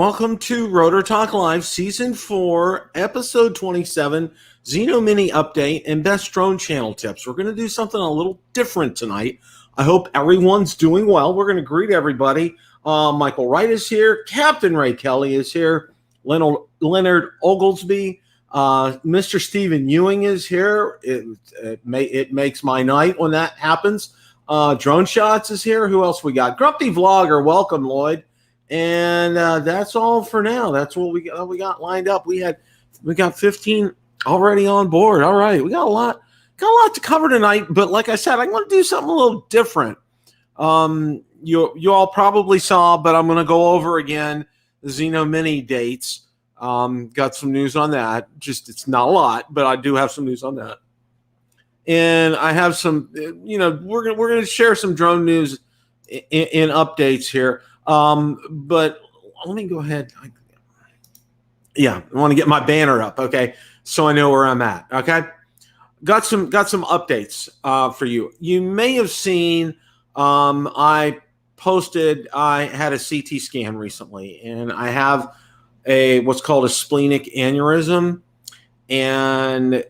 welcome to Rotor Talk Live, Season 4, Episode 27, Zino Mini Update, and Best Drone Channel Tips. We're going to do something a little different tonight. I hope everyone's doing well. We're going to greet everybody. Michael Wright is here. Captain Ray Kelly is here. Leonard Oglesby. Mr. Stephen Ewing is here. It makes my night when that happens. Drone Shots is here. Who else we got? Grumpy Vlogger. Welcome, Lloyd. And that's all for now. That's what we got lined up. We got 15 already on board. All right, we got a lot to cover tonight. But like I said, I'm going to do something a little different. You all probably saw, but I'm going to go over again the Zino Mini dates. Got some news on that. It's not a lot, but I do have some news on that. And I have some. We're going to share some drone news in updates here. But let me go ahead. I want to get my banner up, okay, so I know where I'm at. Okay, got some updates for you. You may have seen I posted. I had a CT scan recently, and I have what's called a splenic aneurysm. And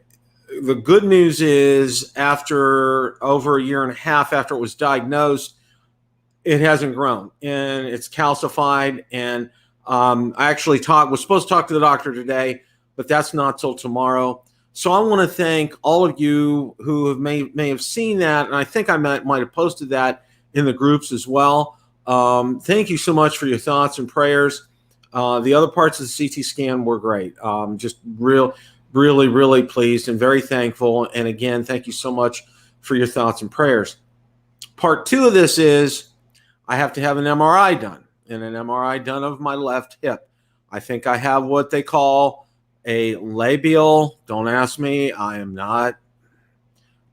the good news is, after over a year and a half after it was diagnosed, it hasn't grown, and it's calcified. And I actually was supposed to talk to the doctor today, but that's not till tomorrow. So I want to thank all of you who may have seen that, and I think I might have posted that in the groups as well. Thank you so much for your thoughts and prayers. The other parts of the CT scan were great. Just really pleased and very thankful. And again, thank you so much for your thoughts and prayers. Part 2 of this is I have to have an MRI done, and an MRI done of my left hip. I think I have what they call a labial, don't ask me, I am not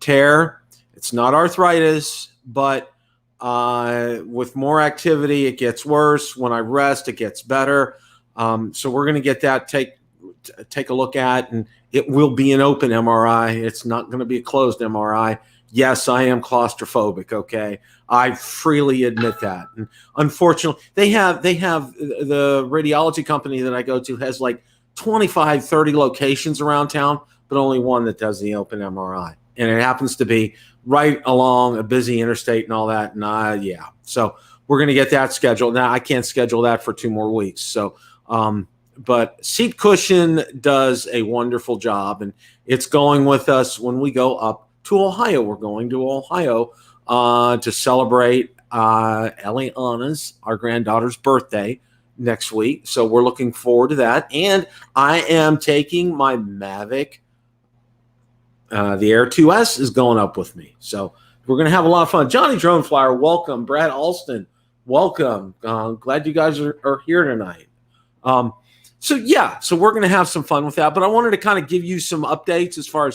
tear. It's not arthritis, but with more activity, it gets worse. When I rest, it gets better. So we're going to get that take a look at, and it will be an open MRI. It's not going to be a closed MRI. Yes, I am claustrophobic, okay? I freely admit that. And unfortunately, they have the radiology company that I go to has like 25, 30 locations around town, but only one that does the open MRI. And it happens to be right along a busy interstate and all that. And so we're going to get that scheduled. Now, I can't schedule that for 2 more weeks. So, but Seat Cushion does a wonderful job, and it's going with us when we go up to Ohio. We're going to Ohio to celebrate Eliana's, our granddaughter's, birthday next week. So we're looking forward to that. And I am taking my Mavic. The Air 2S is going up with me. So we're going to have a lot of fun. Johnny Drone Flyer, welcome. Brad Alston, welcome. Glad you guys are here tonight. So we're going to have some fun with that. But I wanted to kind of give you some updates as far as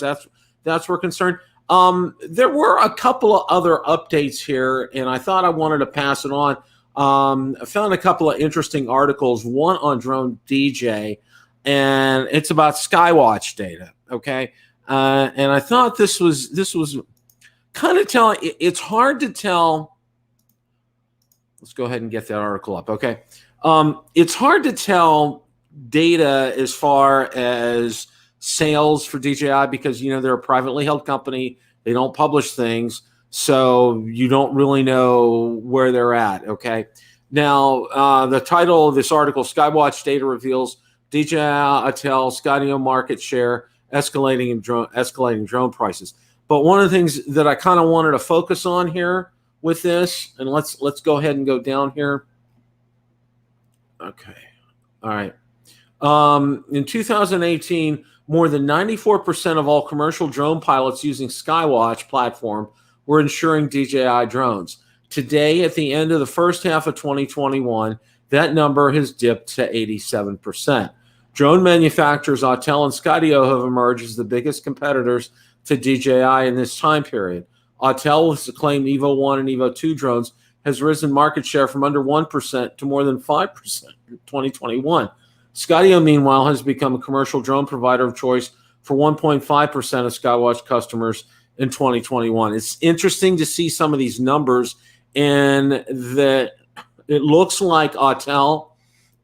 that's we're concerned. There were a couple of other updates here, and I thought I wanted to pass it on. I found a couple of interesting articles, one on DroneDJ, and it's about Skywatch data, okay? And I thought this was kind of telling. It's hard to tell. Let's go ahead and get that article up, okay? It's hard to tell data as far as sales for DJI because, they're a privately held company. They don't publish things, so you don't really know where they're at, okay? Now, the title of this article, Skywatch Data Reveals DJI Autel Skydio Market Share Escalating drone prices. But one of the things that I kind of wanted to focus on here with this, and let's go ahead and go down here. Okay. All right. In 2018, more than 94% of all commercial drone pilots using Skywatch platform were insuring DJI drones. Today, at the end of the first half of 2021, that number has dipped to 87%. Drone manufacturers Autel and Skydio have emerged as the biggest competitors to DJI in this time period. Autel, with acclaimed Evo 1 and Evo 2 drones, has risen market share from under 1% to more than 5% in 2021. Skydio, meanwhile, has become a commercial drone provider of choice for 1.5% of Skywatch customers in 2021. It's interesting to see some of these numbers, and that it looks like Autel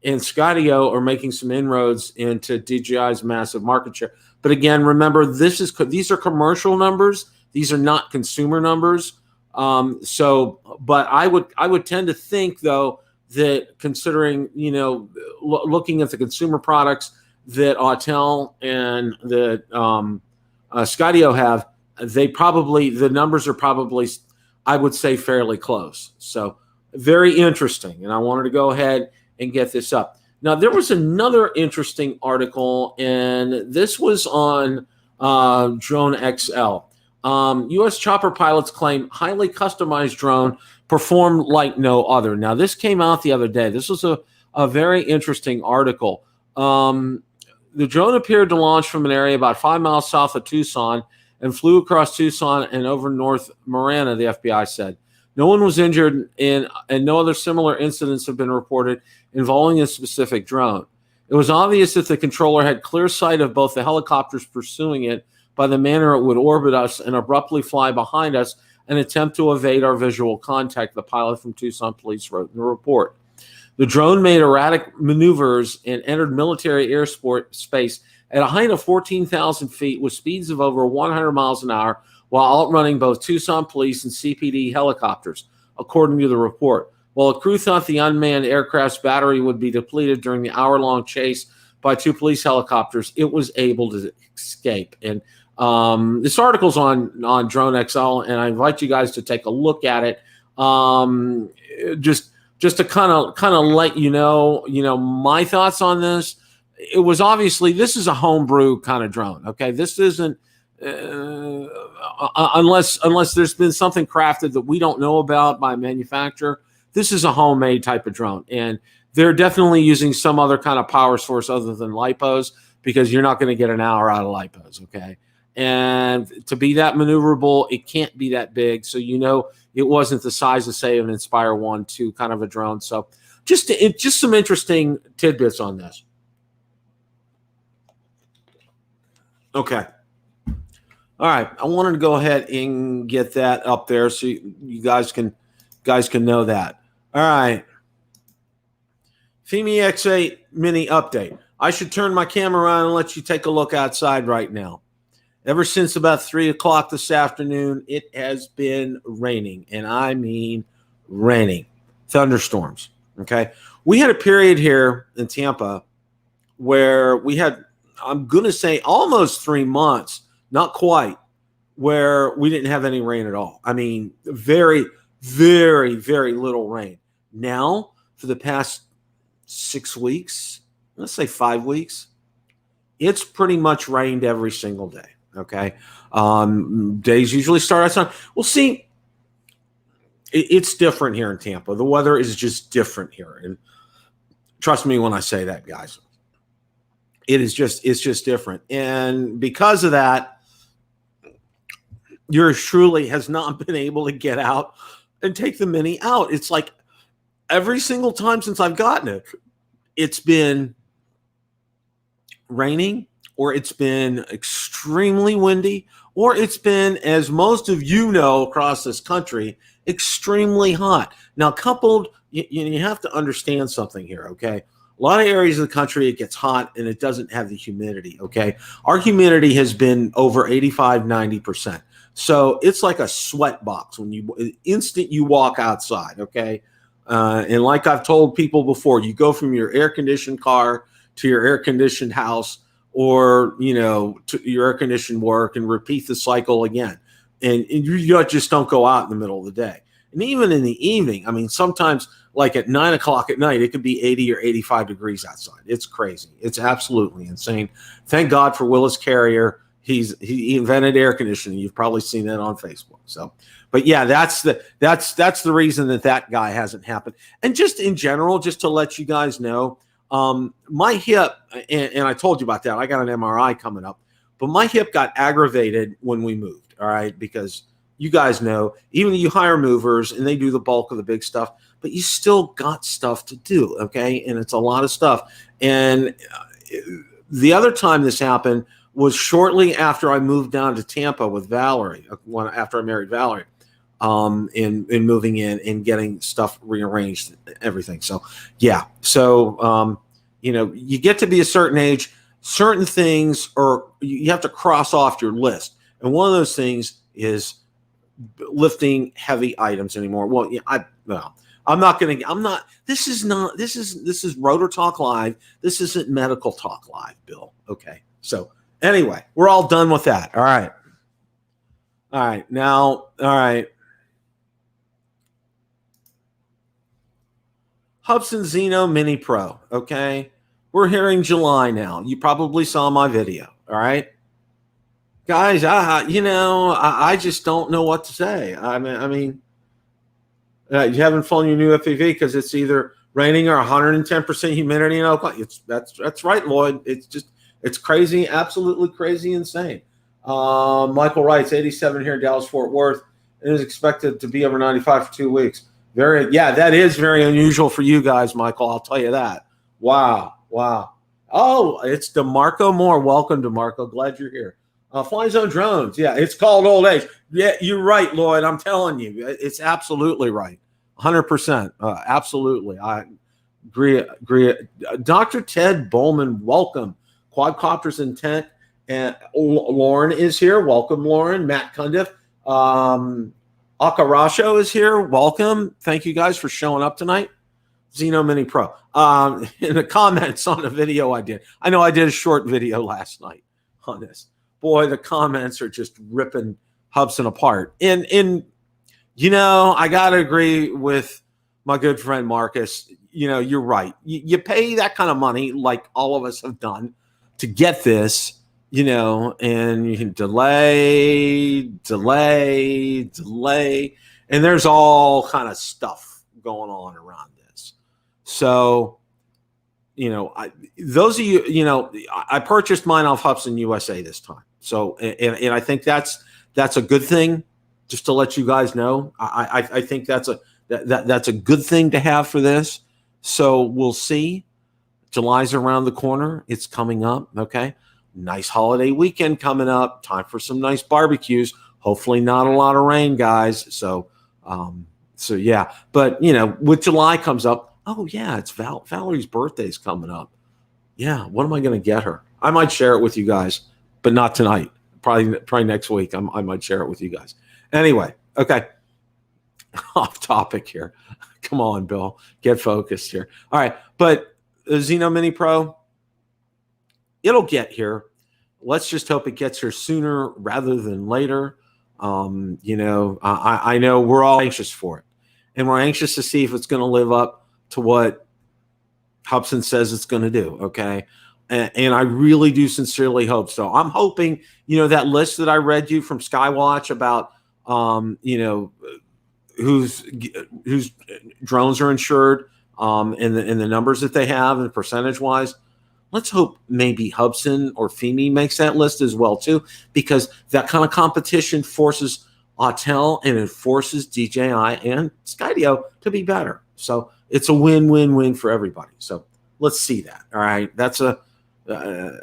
and Skydio are making some inroads into DJI's massive market share. But again, remember, these are commercial numbers. These are not consumer numbers. But I would tend to think, though, that considering, looking at the consumer products that Autel and that Skydio have, the numbers are probably, I would say, fairly close. So very interesting. And I wanted to go ahead and get this up. Now, there was another interesting article, and this was on Drone XL. U.S. chopper pilots claim highly customized drone performed like no other. Now, this came out the other day. This was a very interesting article. The drone appeared to launch from an area about 5 miles south of Tucson and flew across Tucson and over North Marana, the FBI said. No one was injured, and no other similar incidents have been reported involving a specific drone. It was obvious that the controller had clear sight of both the helicopters pursuing it by the manner it would orbit us and abruptly fly behind us and attempt to evade our visual contact, the pilot from Tucson Police wrote in the report. The drone made erratic maneuvers and entered military airspace at a height of 14,000 feet with speeds of over 100 miles an hour while outrunning both Tucson police and CPD helicopters, according to the report. While the crew thought the unmanned aircraft's battery would be depleted during the hour-long chase by 2 police helicopters, it was able to escape. And this article's on Drone XL, and I invite you guys to take a look at it. Just to kind of let you know my thoughts on this. It was obviously, this is a homebrew kind of drone. Okay, this isn't unless there's been something crafted that we don't know about by a manufacturer. This is a homemade type of drone, and they're definitely using some other kind of power source other than LiPos, because you're not going to get an hour out of LiPos. Okay. And to be that maneuverable, it can't be that big. So, it wasn't the size of, say, an Inspire 1-2 kind of a drone. So just some interesting tidbits on this. Okay. All right. I wanted to go ahead and get that up there so you guys can know that. All right. Fimi X8 Mini update. I should turn my camera around and let you take a look outside right now. Ever since about 3 o'clock this afternoon, it has been raining, and I mean raining. Thunderstorms, okay? We had a period here in Tampa where we had, I'm going to say, almost 3 months, not quite, where we didn't have any rain at all. I mean, very, very, very little rain. Now, for the past 6 weeks, let's say 5 weeks, it's pretty much rained every single day. Okay. Days usually start outside. We'll see. It's different here in Tampa. The weather is just different here. And trust me when I say that, guys. It's just different. And because of that, yours truly has not been able to get out and take the Mini out. It's like every single time since I've gotten it, it's been raining, or it's been extremely windy, or it's been, as most of you know across this country, extremely hot. Now, coupled, you have to understand something here, okay? A lot of areas of the country, it gets hot and it doesn't have the humidity, okay? Our humidity has been over 85, 90%. So it's like a sweat box when you walk outside, okay? And like I've told people before, you go from your air-conditioned car to your air-conditioned house, or, to your air-conditioned work, and repeat the cycle again. And you just don't go out in the middle of the day. And even in the evening, I mean, sometimes like at 9 o'clock at night, it could be 80 or 85 degrees outside. It's crazy. It's absolutely insane. Thank God for Willis Carrier. He invented air conditioning. You've probably seen that on Facebook. So, but yeah, that's the reason that guy hasn't happened. And just in general, just to let you guys know, my hip, and I told you about that, I got an MRI coming up, but my hip got aggravated when we moved. All right. Because you guys know, even you hire movers and they do the bulk of the big stuff, but you still got stuff to do. Okay. And it's a lot of stuff. And the other time this happened was shortly after I moved down to Tampa with Valerie, after I married Valerie. in moving in and getting stuff rearranged, everything. So yeah, so you get to be a certain age, certain things, or you have to cross off your list, and one of those things is lifting heavy items anymore. Well, yeah, I'm not going to. I'm not. This is not. This is Rotor Talk Live. This isn't Medical Talk Live, Bill. Okay. So anyway, we're all done with that. All right. All right. Now, all right. Hubsan Zino Mini Pro. Okay. We're here in July now. You probably saw my video. All right. Guys, I just don't know what to say. I mean, you haven't flown your new FPV because it's either raining or 110% humidity in Oakland. That's right, Lloyd. It's crazy, absolutely crazy, insane. Michael writes 87 here in Dallas Fort Worth. It is expected to be over 95 for 2 weeks. That is very unusual for you guys, Michael. I'll tell you that. Wow. Oh, it's DeMarco Moore. Welcome, DeMarco. Glad you're here. Fly Zone Drones. Yeah, it's called old age. Yeah, you're right, Lloyd. I'm telling you, it's absolutely right. 100%. Absolutely. I agree. Dr. Ted Bowman, welcome. Quadcopters Intent. And Lauren is here. Welcome, Lauren. Matt Cundiff. Akarasho is here. Welcome. Thank you guys for showing up tonight. Zino Mini Pro. In the comments on the video I did. I know I did a short video last night on this. Boy, the comments are just ripping Hubsan apart. And I got to agree with my good friend Marcus. You're right. You pay that kind of money, like all of us have done, to get this, and you can delay. And there's all kind of stuff going on around this. So, those of you, I purchased mine off Hubsan USA this time. So, and I think that's a good thing, just to let you guys know. I think that's a good thing to have for this. So we'll see. July's around the corner. It's coming up. Okay. Nice holiday weekend coming up. Time for some nice barbecues. Hopefully not a lot of rain, guys. So yeah. But, with July comes up, oh yeah, it's Valerie's birthday's coming up. Yeah. What am I going to get her? I might share it with you guys, but not tonight. Probably next week. I might share it with you guys. Anyway, okay. Off topic here. Come on, Bill. Get focused here. All right. But Zino Mini Pro, it'll get here. Let's just hope it gets here sooner rather than later. I know we're all anxious for it. And we're anxious to see if it's going to live up to what Hubsan says it's going to do. Okay. And I really do sincerely hope so. I'm hoping, that list that I read you from Skywatch about, whose drones are insured, and the numbers that they have and percentage wise. Let's hope maybe Hubsan or Fimi makes that list as well too, because that kind of competition forces Autel and it forces DJI and Skydio to be better. So it's a win-win-win for everybody. So let's see that. All right, that's a that's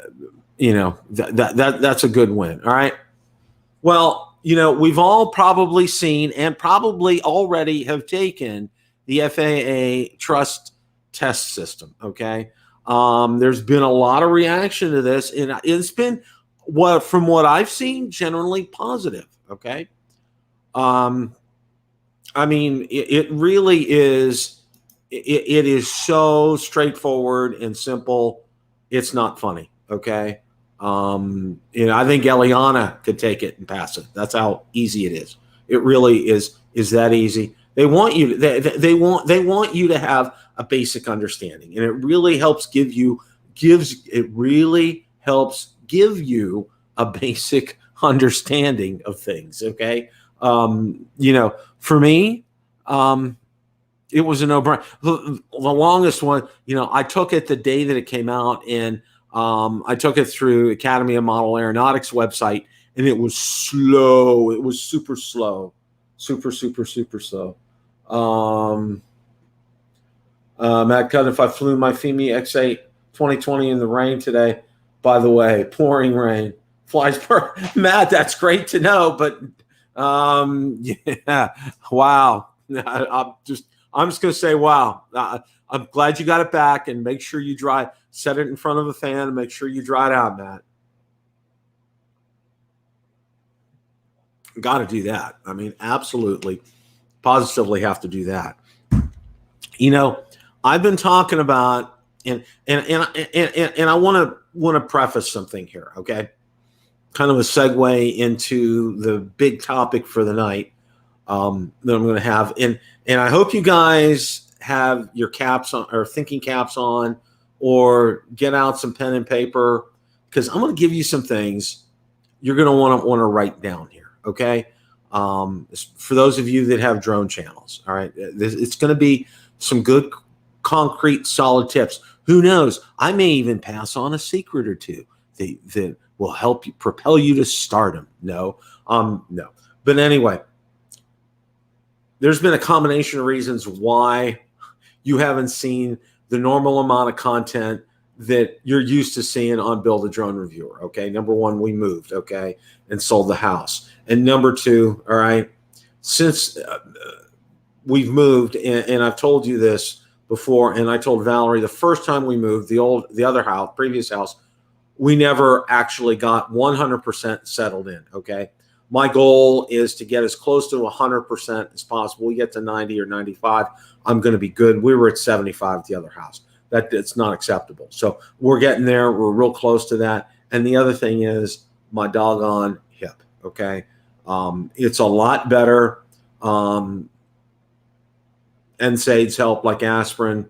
a good win. All right. Well, we've all probably seen and probably already have taken the FAA Trust Test system. Okay. There's been a lot of reaction to this, and it's been from what I've seen, generally positive. Okay. It really is. It is so straightforward and simple. It's not funny. Okay. I think Eliana could take it and pass it. That's how easy it is. It really is that easy. They want you to, they want you to have a basic understanding, and it really helps give you a basic understanding of things. Okay. For me, it was a no-brainer. The longest one, I took it the day that it came out, and I took it through Academy of Model Aeronautics website, and it was slow. It was super slow. Super, super, super slow. Matt Cunn, if I flew my Fimi X8 2020 in the rain today, by the way, pouring rain, flies per Matt, that's great to know, but Yeah. Wow. I'm just going to say, wow. I'm glad you got it back, and make sure you set it in front of a fan and make sure you dry it out, Matt. Got to do that. I mean, absolutely, positively have to do that. I've been talking about, and I want to preface something here, okay? Kind of a segue into the big topic for the night that I'm going to have, and I hope you guys have your caps on, or thinking caps on, or get out some pen and paper, because I'm going to give you some things you're going to want to write down here, okay? For those of you that have drone channels, all right, it's going to be some good, concrete, solid tips. Who knows? I may even pass on a secret or two that will help you, propel you to stardom. No. But anyway, there's been a combination of reasons why you haven't seen the normal amount of content that you're used to seeing on Build a Drone Reviewer. Okay. Number one, we moved, okay, and sold the house. And number two, all right, since we've moved, and I've told you this before, and I told Valerie the first time we moved, the other house, previous house, we never actually got 100% settled in, okay? My goal is to get as close to 100% as possible. We get to 90 or 95, I'm going to be good. We were at 75 at the other house. It's not acceptable. So we're getting there. We're real close to that. And the other thing is my doggone hip, okay? It's a lot better. NSAIDs help, like aspirin.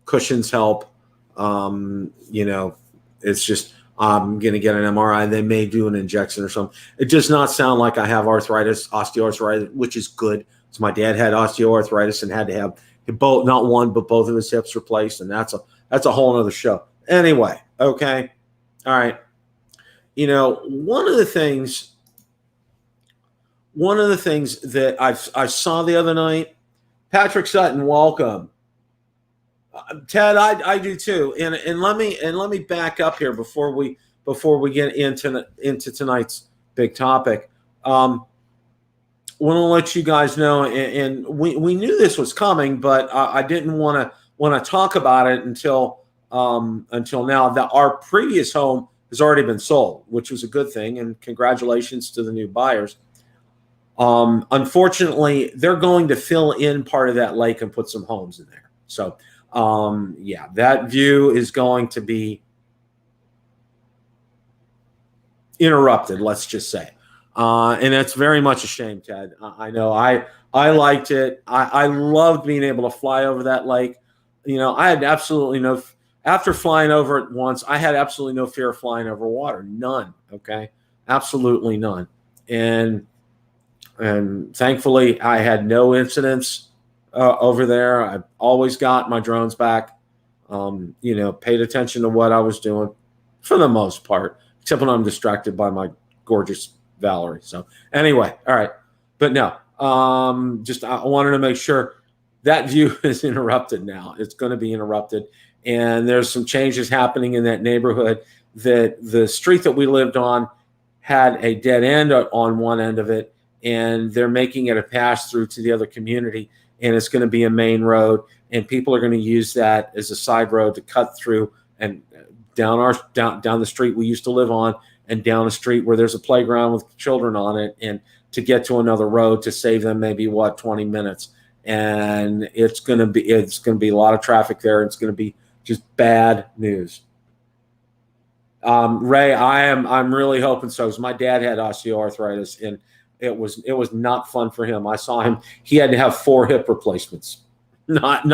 Cushions help. It's just, I'm going to get an MRI. They may do an injection or something. It does not sound like I have arthritis, osteoarthritis, which is good. So my dad had osteoarthritis and had to have both, not one, but both of his hips replaced. And that's a whole other show. Anyway, okay. All right. One of the things that I saw the other night, Patrick Sutton, welcome. Ted, I do too. And let me back up here before we get into tonight's big topic. Want to let you guys know, and we knew this was coming, but I didn't want to talk about it until now. That our previous home has already been sold, which was a good thing, and congratulations to the new buyers. Unfortunately, they're going to fill in part of that lake and put some homes in there. So, yeah, that view is going to be interrupted, let's just say. And that's very much a shame, Ted. I know I liked it. I loved being able to fly over that lake. I had absolutely after flying over it once, I had absolutely no fear of flying over water. None. Okay. Absolutely none. And thankfully I had no incidents over there. I've always got my drones back, paid attention to what I was doing for the most part, except when I'm distracted by my gorgeous Valerie. So anyway, all right. But no, I wanted to make sure that view is interrupted now. It's going to be interrupted. And there's some changes happening in that neighborhood. That the street that we lived on had a dead end on one end of it, and they're making it a pass through to the other community. And it's going to be a main road, and people are going to use that as a side road to cut through and down the street we used to live on, and down a street where there's a playground with children on it, and to get to another road to save them maybe 20 minutes. And it's going to be a lot of traffic there. It's going to be just bad news. Ray, I'm really hoping so, because my dad had osteoarthritis, and it was not fun for him. I saw him; he had to have 4 hip replacements. Not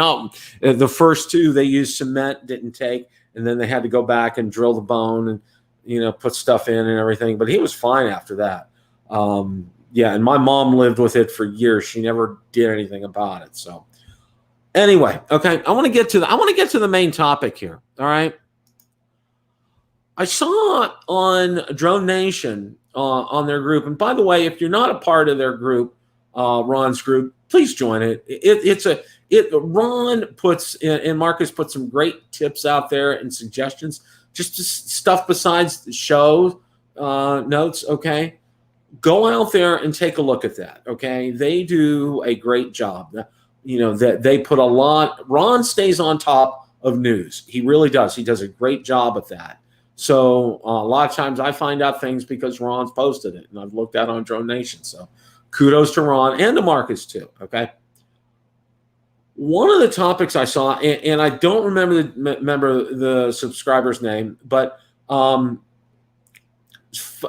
the first 2 they used cement, didn't take, and then they had to go back and drill the bone and put stuff in and everything. But he was fine after that. Yeah, and my mom lived with it for years. She never did anything about it. So anyway, okay, I want to get to the main topic here. All right. I saw on Drone Nation on their group, and by the way, if you're not a part of their group, Ron's group, please join it. Ron puts and Marcus put some great tips out there and suggestions, just stuff besides the show notes. Okay, go out there and take a look at that. Okay, they do a great job. That they put a lot. Ron stays on top of news. He really does. He does a great job at that. So a lot of times I find out things because Ron's posted it, and I've looked at it on Drone Nation. So kudos to Ron and to Marcus too. Okay. One of the topics I saw, and I don't remember the subscriber's name, but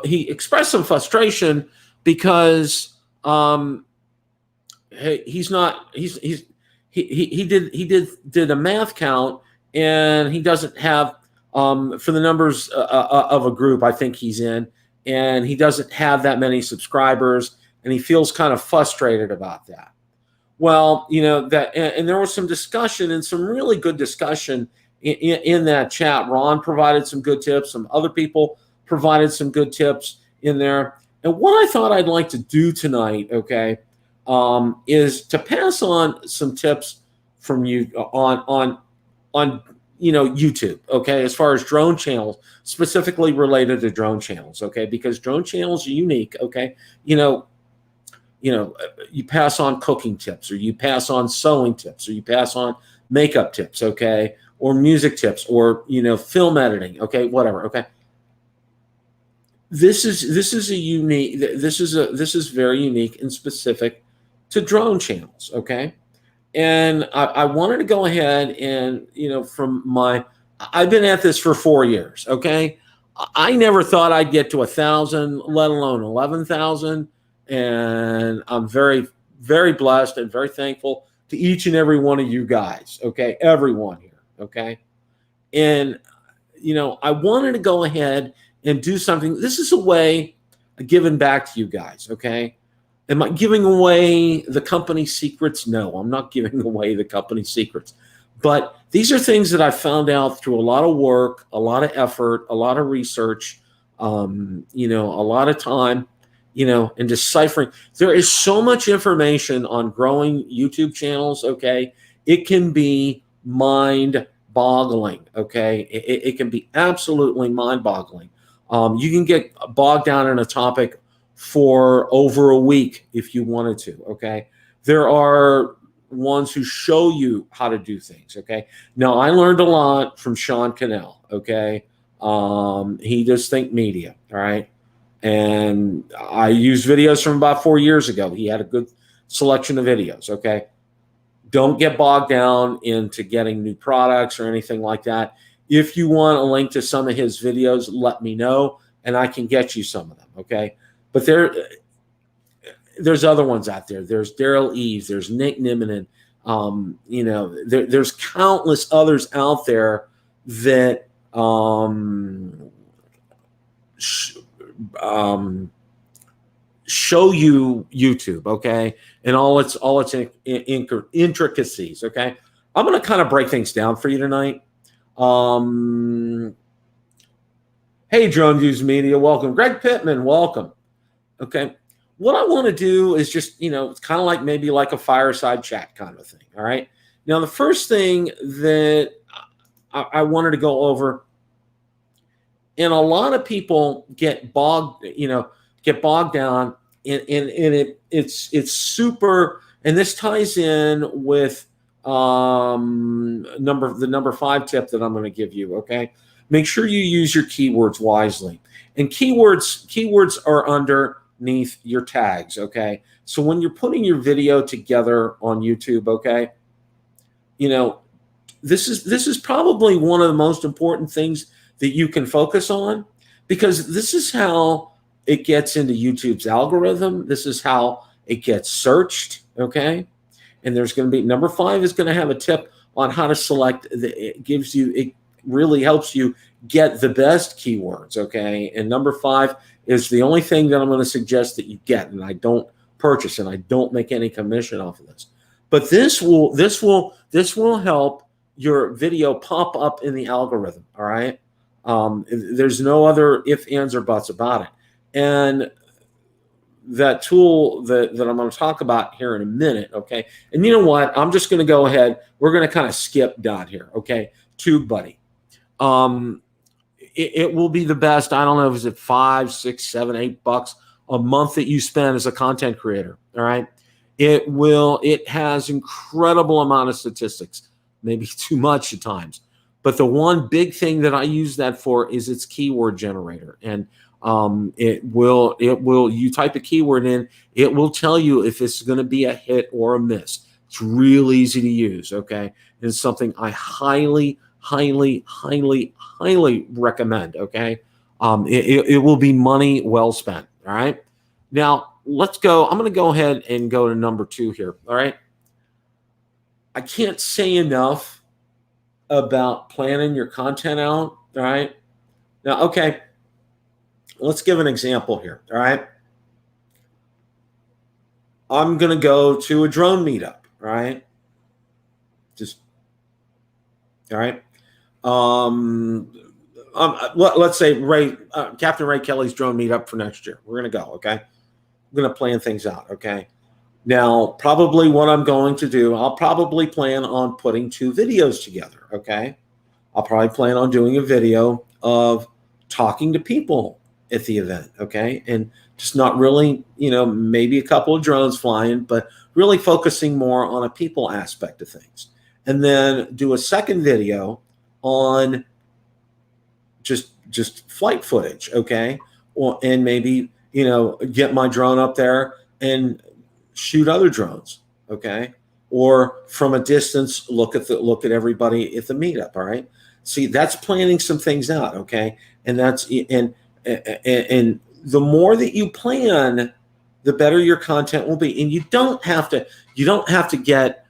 he expressed some frustration because he did a math count, and he doesn't have for the numbers of a group I think he's in, and he doesn't have that many subscribers, and he feels kind of frustrated about that. Well, that, and there was some discussion, and some really good discussion in that chat. Ron provided some good tips. Some other people provided some good tips in there. And what I thought I'd like to do tonight, okay, is to pass on some tips from you on YouTube, okay, as far as drone channels, specifically related to drone channels, okay, because drone channels are unique, okay. You pass on cooking tips, or you pass on sewing tips, or you pass on makeup tips, okay, or music tips, or film editing, okay, whatever, okay. This is very unique and specific to drone channels, okay. And I wanted to go ahead and I've been at this for 4 years, okay. I never thought I'd get to 1,000, let alone 11,000. And I'm very, very blessed and very thankful to each and every one of you guys, okay? Everyone here, okay? And, I wanted to go ahead and do something. This is a way of giving back to you guys, okay? Am I giving away the company secrets? No, I'm not giving away the company secrets. But these are things that I found out through a lot of work, a lot of effort, a lot of research, a lot of time, and deciphering. There is so much information on growing YouTube channels, okay? It can be mind-boggling, okay? It can be absolutely mind-boggling. You can get bogged down in a topic for over a week if you wanted to, okay? There are ones who show you how to do things, okay? Now, I learned a lot from Sean Cannell, okay? He does Think Media, all right? And I used videos from about 4 years ago. He had a good selection of videos, okay? Don't get bogged down into getting new products or anything like that. If you want a link to some of his videos, let me know, and I can get you some of them, okay? But there's other ones out there. There's Daryl Eves. There's Nick Niminen. There's countless others out there that show you YouTube, okay, and all its intricacies, okay. I'm going to kind of break things down for you tonight. Hey, DroneDJ Media, welcome. Greg Pittman, welcome. Okay, what I want to do is just, it's kind of like maybe like a fireside chat kind of thing, all right? Now, the first thing that I wanted to go over, and a lot of people get bogged down in it's super, and this ties in with the number 5 tip that I'm going to give you, okay? Make sure you use your keywords wisely. And keywords are underneath your tags, okay? So when you're putting your video together on YouTube, okay, this is probably one of the most important things that you can focus on, because this is how it gets into YouTube's algorithm. This is how it gets searched, okay? And there's going to be, number 5 is going to have a tip on how to select. It really helps you get the best keywords, okay? And number 5 is the only thing that I'm going to suggest that you get, and I don't purchase, and I don't make any commission off of this. But this will help your video pop up in the algorithm, all right? There's no other ifs, ands, or buts about it. And that tool that I'm going to talk about here in a minute, okay? And you know what? I'm just going to go ahead. We're going to kind of skip down here, okay? TubeBuddy. It will be the best. I don't know if it's at $5, $6, $7, $8. a month that you spend as a content creator. All right. It has incredible amount of statistics, maybe too much at times. But the one big thing that I use that for is its keyword generator. And you type a keyword in, it will tell you if it's going to be a hit or a miss. It's real easy to use. Okay. It's something I highly, highly, highly, highly recommend. Okay. It will be money well spent. All right. Now let's go. I'm going to go ahead and go to number 2 here. All right. I can't say enough about planning your content out. All right. Now, okay. Let's give an example here. All right. I'm going to go to a drone meetup. All right. All right. Let's say Captain Ray Kelly's drone meetup for next year. We're going to go. Okay. I'm going to plan things out. Okay. Now, probably what I'm going to do, I'll probably plan on putting 2 videos together. Okay. I'll probably plan on doing a video of talking to people at the event. Okay. And just not really, maybe a couple of drones flying, but really focusing more on a people aspect of things. And then do a second video on just flight footage. Okay. And maybe, get my drone up there and shoot other drones. Okay. Or from a distance, look at everybody at the meetup. All right. See, that's planning some things out. Okay. And and the more that you plan, the better your content will be. And you don't have to get,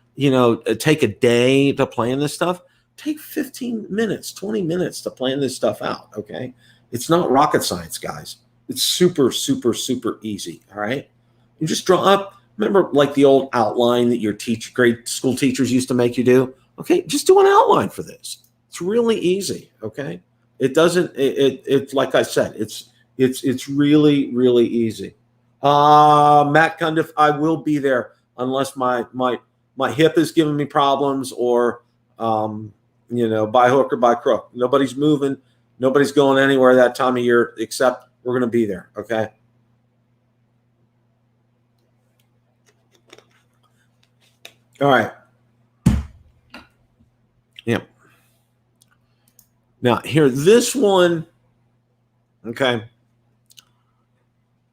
take a day to plan this stuff. Take 15 minutes, 20 minutes to plan this stuff out. Okay. It's not rocket science, guys. It's super, super, super easy. All right. You just draw up. Remember like the old outline that your grade school teachers used to make you do? Okay. Just do an outline for this. It's really easy. Okay. It's like I said, it's really, really easy. Matt Cundiff, I will be there unless my hip is giving me problems or, by hook or by crook. Nobody's moving. Nobody's going anywhere that time of year except we're going to be there. Okay. All right. Yeah. Now here, this one. Okay.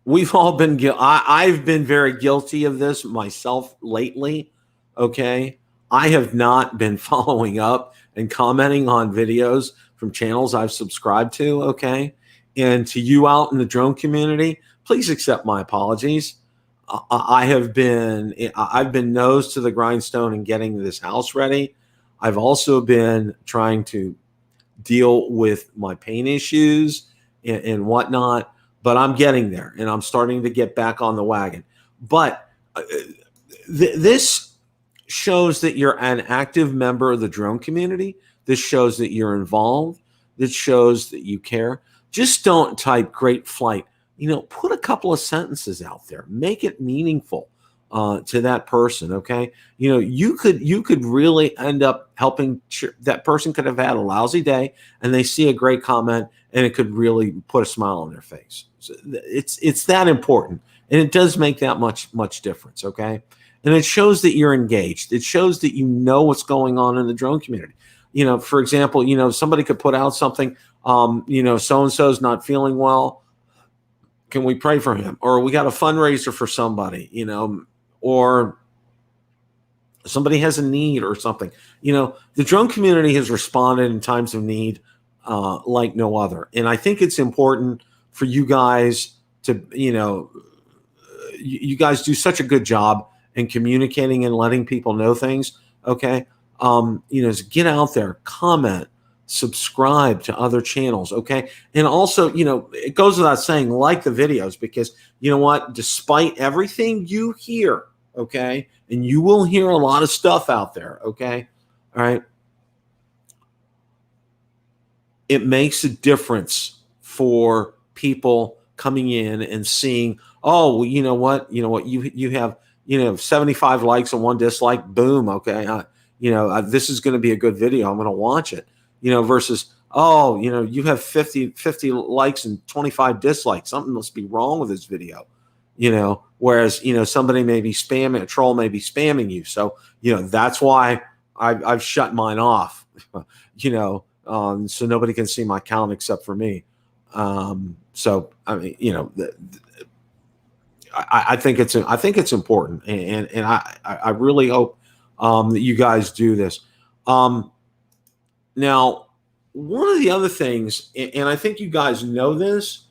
We've all been I've been very guilty of this myself lately. Okay. I have not been following up and commenting on videos from channels I've subscribed to. Okay. And to you out in the drone community, please accept my apologies. I've been nose to the grindstone in getting this house ready. I've also been trying to deal with my pain issues and whatnot, but I'm getting there and I'm starting to get back on the wagon. But this shows that you're an active member of the drone community. This shows that you're involved. This shows that you care. Just don't type great flight. Put a couple of sentences out there. Make it meaningful to that person. Okay. You could really end up helping. That person could have had a lousy day and they see a great comment and it could really put a smile on their face. So it's that important. And it does make that much difference. Okay. And it shows that you're engaged. It shows that you know what's going on in the drone community. For example, somebody could put out something, so-and-so's not feeling well. Can we pray for him? Or we got a fundraiser for somebody, or somebody has a need or something. The drone community has responded in times of need like no other. And I think it's important for you guys to, you guys do such a good job in communicating and letting people know things. Okay. So get out there, comment, subscribe to other channels. Okay. And also, it goes without saying, like the videos, because you know what, despite everything you hear, okay, and you will hear a lot of stuff out there. Okay. All right. It makes a difference for people coming in and seeing, oh, well, you know what, you have, 75 likes and 1 dislike. Boom. Okay. This is going to be a good video. I'm going to watch it, versus, oh, you have 50 likes and 25 dislikes. Something must be wrong with this video, whereas, somebody may be spamming, a troll may be spamming you. So, that's why I've shut mine off, so nobody can see my account except for me. So, I mean, I think it's important, and I really hope that you guys do this. Now, one of the other things, and I think you guys know this,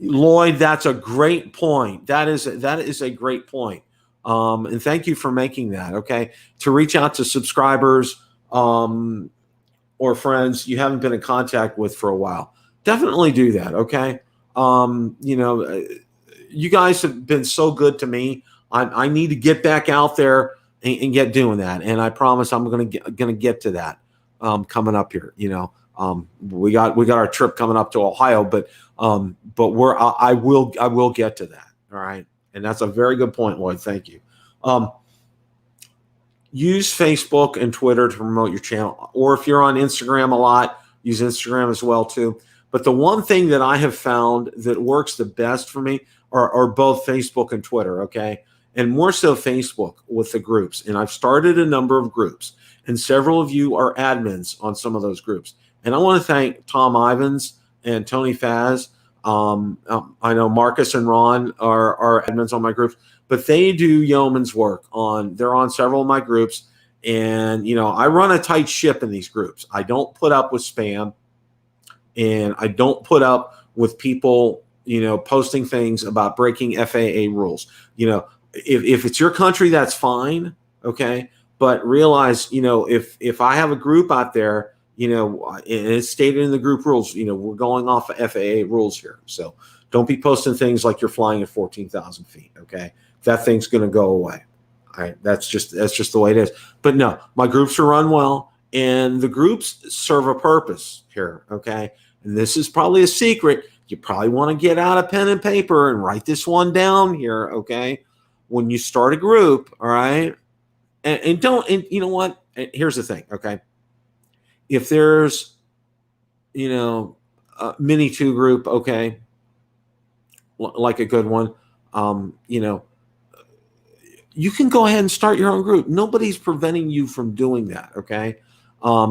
Lloyd, that's a great point. That is a great point. And thank you for making that. Okay, to reach out to subscribers or friends you haven't been in contact with for a while, definitely do that. Okay. You guys have been so good to me. I need to get back out there and get doing that. And I promise I'm gonna get to that coming up here. We got our trip coming up to Ohio, but I will get to that. All right. And that's a very good point, Lloyd. Thank you. Use Facebook and Twitter to promote your channel, or if you're on Instagram a lot, use Instagram as well too. But the one thing that I have found that works the best for me are both Facebook and Twitter, okay? And more so Facebook with the groups. And I've started a number of groups, and several of you are admins on some of those groups. And I want to thank Tom Ivins and Tony Faz. I know Marcus and Ron are admins on my groups, but they do yeoman's work they're on several of my groups. And, I run a tight ship in these groups. I don't put up with spam. And I don't put up with people, posting things about breaking FAA rules. If it's your country, that's fine, okay? But realize, if I have a group out there, and it's stated in the group rules, we're going off of FAA rules here. So don't be posting things like you're flying at 14,000 feet, okay? That thing's going to go away. All right, that's just the way it is. But no, my groups are run well, and the groups serve a purpose here, okay? And this is probably a secret. You probably want to get out a pen and paper and write this one down here, okay? When you start a group, all right? And you know what? Here's the thing, okay? If there's, a Mini 2 group, okay, like a good one, you can go ahead and start your own group. Nobody's preventing you from doing that, okay?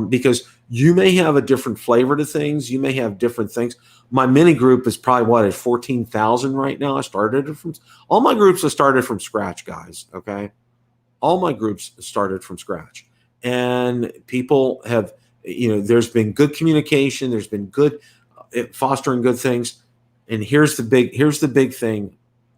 Because you may have a different flavor to things. You may have different things. My mini group is probably at 14,000 right now. I started it from all my groups have started from scratch, guys. Okay. All my groups started from scratch, and people have, there's been good communication. There's been good fostering good things. And here's the big thing,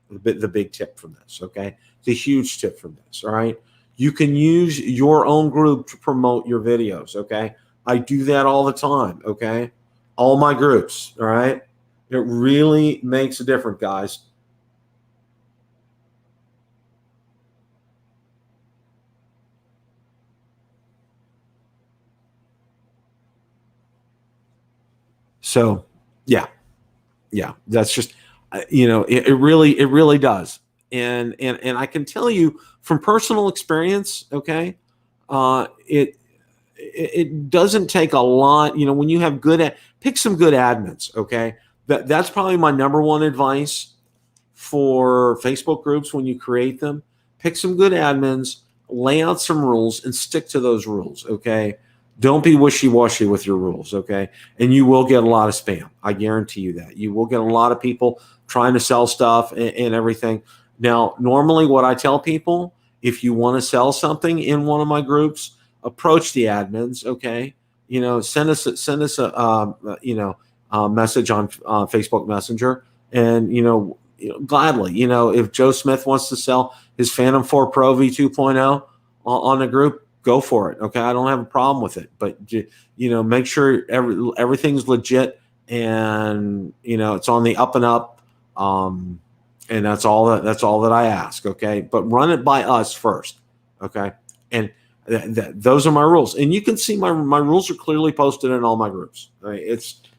the big tip from this. Okay. The huge tip from this. All right. You can use your own group to promote your videos, okay? I do that all the time, okay? All my groups, all right? It really makes a difference, guys. So, yeah, that's just, it really does. And I can tell you from personal experience, okay, it doesn't take a lot. When you have pick some good admins, okay. That's probably my number one advice for Facebook groups when you create them. Pick some good admins, lay out some rules, and stick to those rules, okay. Don't be wishy-washy with your rules, okay? And you will get a lot of spam. I guarantee you that. You will get a lot of people trying to sell stuff and everything. Now, normally what I tell people, if you want to sell something in one of my groups, approach the admins, okay? Send us a message on Facebook Messenger, and gladly, if Joe Smith wants to sell his Phantom 4 Pro V2.0 on the group, go for it. Okay, I don't have a problem with it, but make sure everything's legit, and it's on the up and up. And that's all that I ask. Okay, but run it by us first. Okay, and those are my rules, and you can see my rules are clearly posted in all my groups. Right?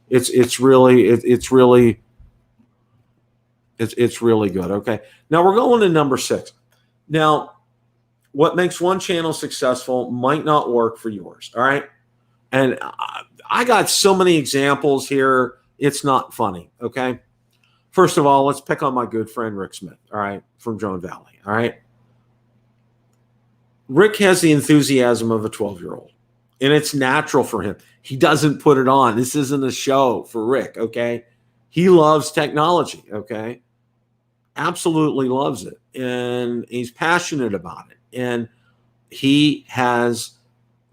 It's really good. Okay, now we're going to number 6. Now, what makes one channel successful might not work for yours. All right. And I got so many examples here. It's not funny. Okay. First of all, let's pick on my good friend Rick Smith. All right, from Drone Valley. All right. Rick has the enthusiasm of a 12-year-old, and it's natural for him. He doesn't put it on. This isn't a show for Rick, okay? He loves technology, okay? Absolutely loves it, and he's passionate about it. And he has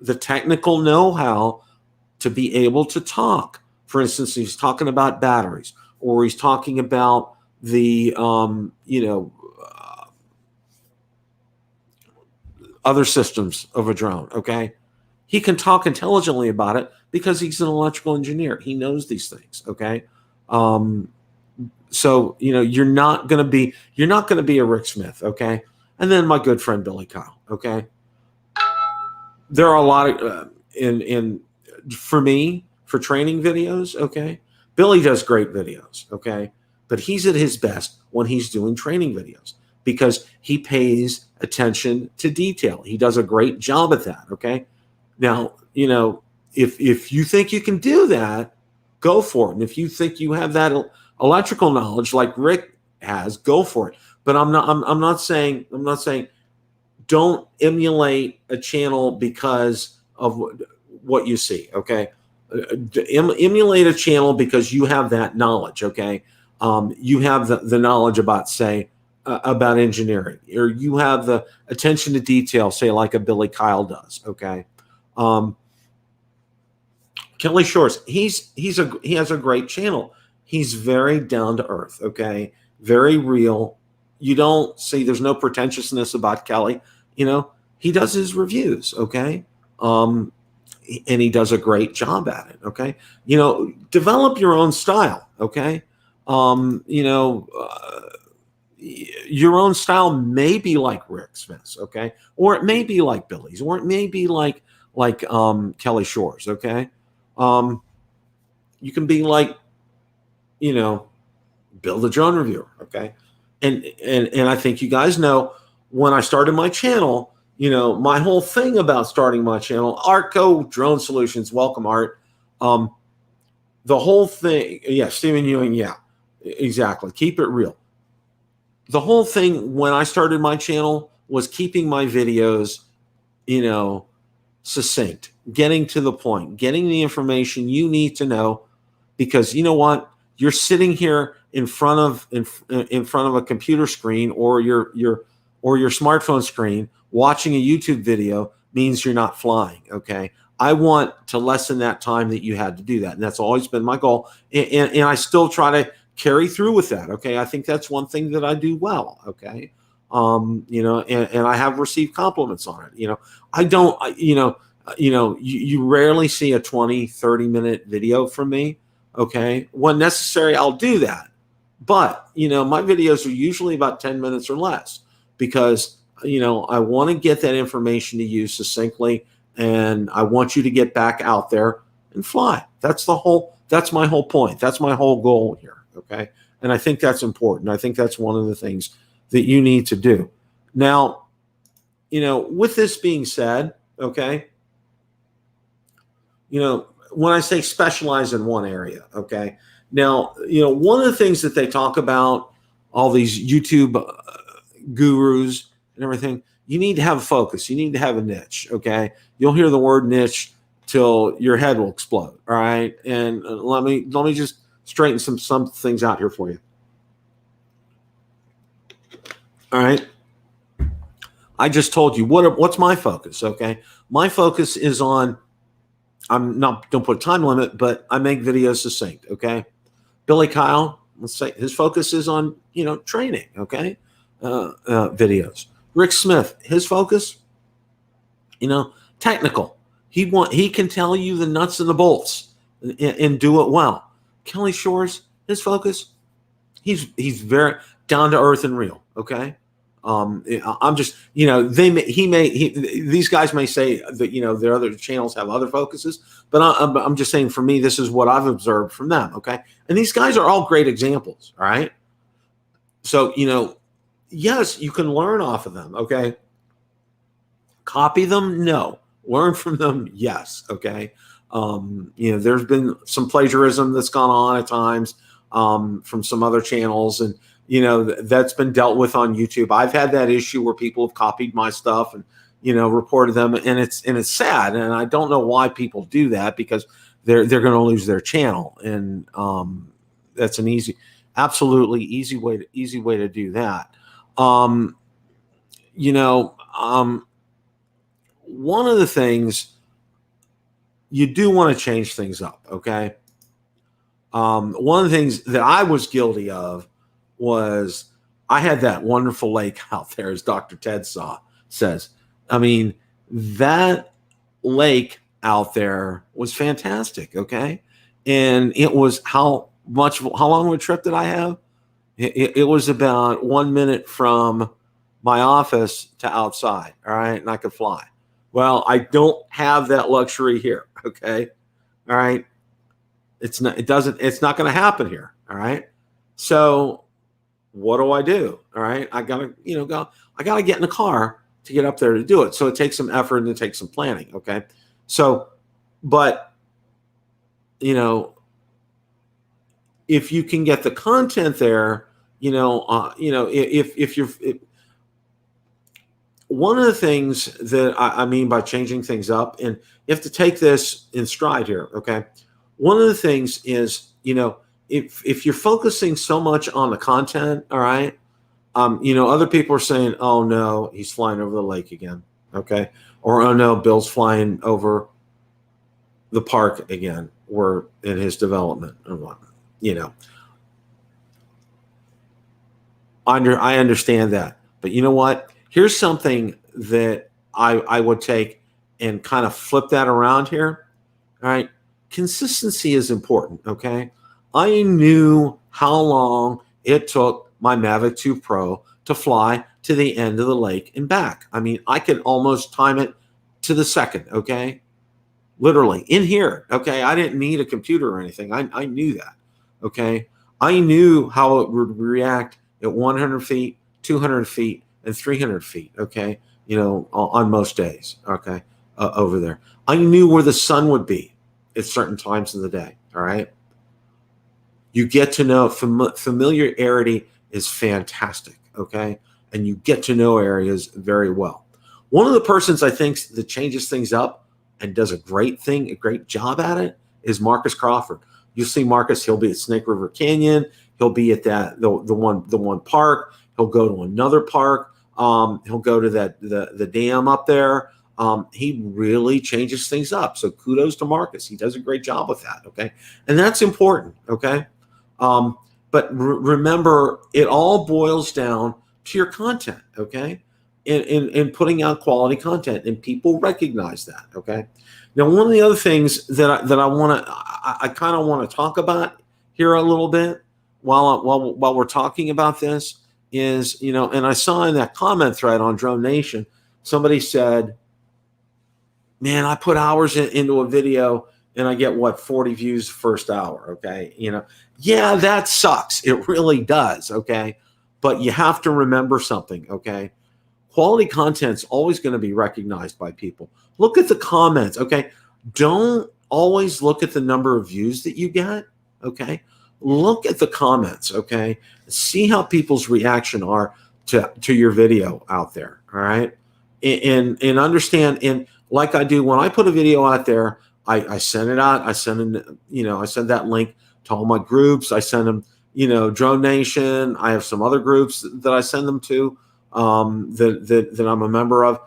the technical know-how to be able to talk. For instance, he's talking about batteries, or he's talking about the, other systems of a drone, okay? He can talk intelligently about it because he's an electrical engineer. He knows these things, okay? So, you're not going to be a Rick Smith, okay? And then my good friend Billy Kyle, okay? There are a lot of, for me, for training videos, okay? Billy does great videos, okay? But he's at his best when he's doing training videos because he pays attention to detail. He does a great job at that, okay? Now, if you think you can do that, go for it. And if you think you have that electrical knowledge like Rick has, go for it. But I'm not saying don't emulate a channel because of what you see, okay? Emulate a channel because you have that knowledge, okay? You have the knowledge about, say, about engineering, or you have the attention to detail, say, like a Billy Kyle does, okay? Kelly Shores, he has a great channel. He's very down to earth, okay? Very real. You don't see, there's no pretentiousness about Kelly. He does his reviews, okay? And he does a great job at it, okay? Develop your own style, okay? Your own style may be like Rick Smith's, okay? Or it may be like Billy's, or it may be like Kelly Shores, okay? You can be like, Bill the Drone Reviewer, okay? And I think you guys know when I started my channel, my whole thing about starting my channel, Artco Drone Solutions, welcome Art. The whole thing, yeah, Stephen Ewing, yeah, exactly. Keep it real. The whole thing when I started my channel was keeping my videos, succinct, getting to the point, getting the information you need to know, because you know what? You're sitting here in front of a computer screen or your smartphone screen watching a YouTube video means you're not flying, okay? I want to lessen that time that you had to do that, and that's always been my goal, and I still try to carry through with that, okay? I think that's one thing that I do well, okay? And I have received compliments on it. I don't, you rarely see a 20, 30-minute video from me, okay? When necessary, I'll do that. But, my videos are usually about 10 minutes or less because, I want to get that information to you succinctly, and I want you to get back out there and fly. That's my whole point. That's my whole goal here. Okay. And I think that's important. I think that's one of the things that you need to do. Now, with this being said, okay, when I say specialize in one area, okay, now, one of the things that they talk about, all these YouTube gurus and everything, you need to have a focus. You need to have a niche, okay? You'll hear the word niche till your head will explode, all right? And let me just straighten some things out here for you. All right. I just told you what's my focus, okay? My focus is on, don't put a time limit, but I make videos succinct, okay? Billy Kyle, let's say his focus is on, training, okay? Videos. Rick Smith, his focus, technical. He can tell you the nuts and the bolts and do it well. Kelly Shores, his focus, he's very down to earth and real. Okay, I'm just these guys may say that their other channels have other focuses, but I'm just saying for me this is what I've observed from them. Okay, and these guys are all great examples. All right, so yes, you can learn off of them. Okay, copy them, no. Learn from them, yes. Okay. There's been some plagiarism that's gone on at times from some other channels, and that's been dealt with on YouTube. I've had that issue where people have copied my stuff and reported them, and it's sad, and I don't know why people do that, because they're going to lose their channel, and that's an absolutely easy way to do that. One of the things, you do want to change things up, okay? One of the things that I was guilty of was I had that wonderful lake out there, as Dr. Ted says. I mean, that lake out there was fantastic, okay? And it was how long of a trip did I have? It was about 1 minute from my office to outside, all right? And I could fly. Well, I don't have that luxury here, okay? All right? It's not going to happen here, all right? So what do? All right? I got to I got to get in the car to get up there to do it. So it takes some effort and it takes some planning, okay? So, but if you can get the content there, if you're one of the things that I mean by changing things up, and you have to take this in stride here, okay? One of the things is, if you're focusing so much on the content, all right, other people are saying, oh no, he's flying over the lake again, okay? Or, oh no, Bill's flying over the park again, or in his development, or what, I understand that, but you know what? Here's something that I would take and kind of flip that around here. All right. Consistency is important. Okay. I knew how long it took my Mavic 2 Pro to fly to the end of the lake and back. I mean, I could almost time it to the second. Okay. Literally in here. Okay. I didn't need a computer or anything. I knew that. Okay. I knew how it would react at 100 feet, 200 feet, and 300 feet, okay, on most days, okay, over there. I knew where the sun would be at certain times of the day, all right? You get to know, familiarity is fantastic, okay? And you get to know areas very well. One of the persons I think that changes things up and does a great job at it is Marcus Crawford. You'll see Marcus, he'll be at Snake River Canyon, he'll be at the one park, he'll go to another park. He'll go to the dam up there. He really changes things up. So kudos to Marcus. He does a great job with that. Okay. And that's important. Okay. But remember, it all boils down to your content. Okay. And putting out quality content, and people recognize that. Okay. Now, one of the other things that I kind of want to talk about here a little bit while we're talking about this is, and I saw in that comment thread on Drone Nation, somebody said, man, I put hours into a video and I get 40 views first hour. Okay. Yeah, that sucks. It really does. Okay. But you have to remember something. Okay. Quality content's always going to be recognized by people. Look at the comments. Okay. Don't always look at the number of views that you get. Okay. Look at the comments. Okay. See how people's reaction are to your video out there. All right. And understand, and like I do when I put a video out there, I send it out. I send that link to all my groups. I send them, Drone Nation. I have some other groups that I send them to, that I'm a member of,